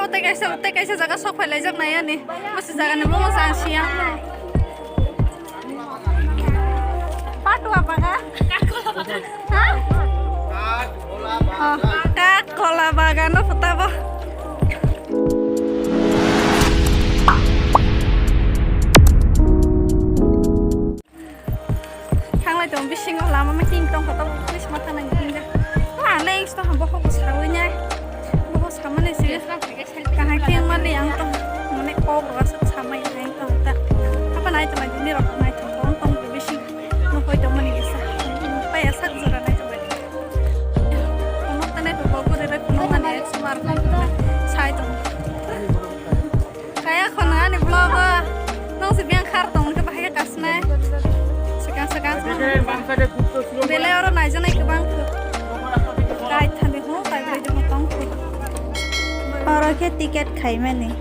tay kaisa jaga sok phailai jak nai ani masi jaga ni mo sang sia patwa baga ha kak kola baga no putabo thang lai tong bising lama ma king tong putabo pulis mata nang hinga la leng sto hamba ko sawi nyai bo samane serius kahai kiang mali ang tong mane ko ba sa samai nai tong ta apa nai tong ni ro nai tong tong bising no hoi tong mani isa pa ya sak zura nai tong ono tane to ko re no mane smart sai tong kaya khona ni vlog nong si biang khar tong ke bahaya kasna sekarang bela orang naik naik ke bang kai thande ho kai bela jong tong orang ke tiket khai mane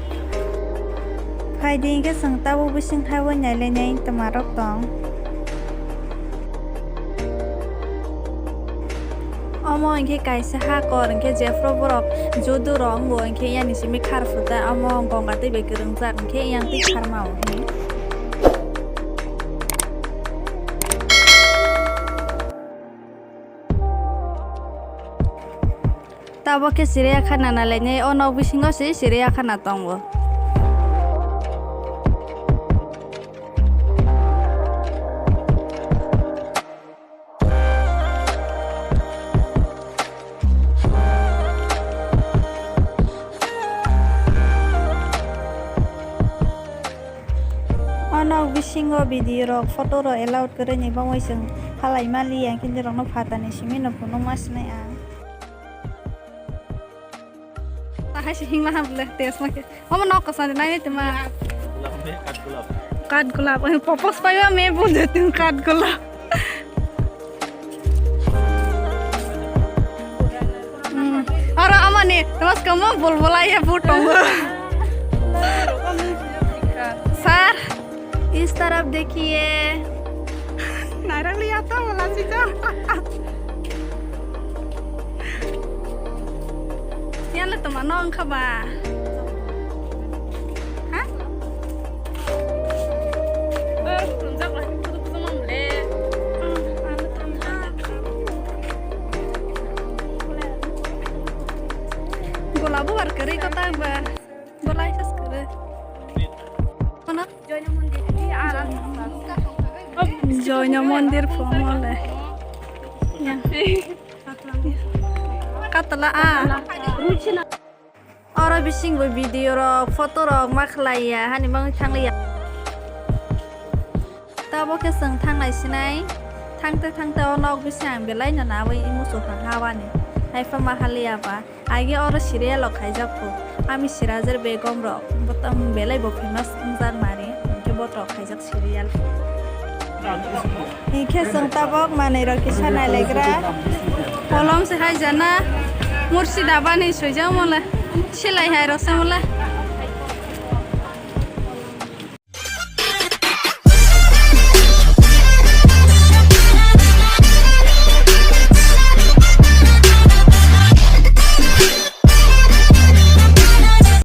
khai ding ke sangta bu bising khai wo nyai le nyai tamarok tong amo ingke kaisa ha kor ingke jefro borok jodu rong bo ingke yani simi khar futa amo gongate be kereng jak ingke yang ti khar mau tabo ke চিড়িয়াখানা na lenye ono bisingo si চিড়িয়াখানা tongo ono bisingo video rok photo ro allowed kore ni bangoi sing halai mali yang kindi rok no phatani simi no puno masne a hai sing lah boleh tes make mama nok kasan nai tema kad gulab popos payo me bunde tin kad gulab और अमने नमस्कार मैं बुलबुला ये फूटूं sir इस तरफ देखिए नारंग लिया था वाला चीज़ yan lah teman nong kaba hah tunjuk lah tutup semua boleh gola bu war kari kota ba gola isas kare mana joynya mondir pomole ya katla ora bising bo video ro photo ro makhlaya hani bang thanglia tabo ke sang thanglai sinai thangte onok bisang belai na nawi imuso hawani haifa mahalia ba age ora serial khaijak ko ami sirajer begom ro botam belai bo famous injar mari ke botro khaijak serial ike sang tabok manai ro kisana legra kolom se hai jana Murshidabad नहीं सोचा मोला सिलाई है रोसे मोला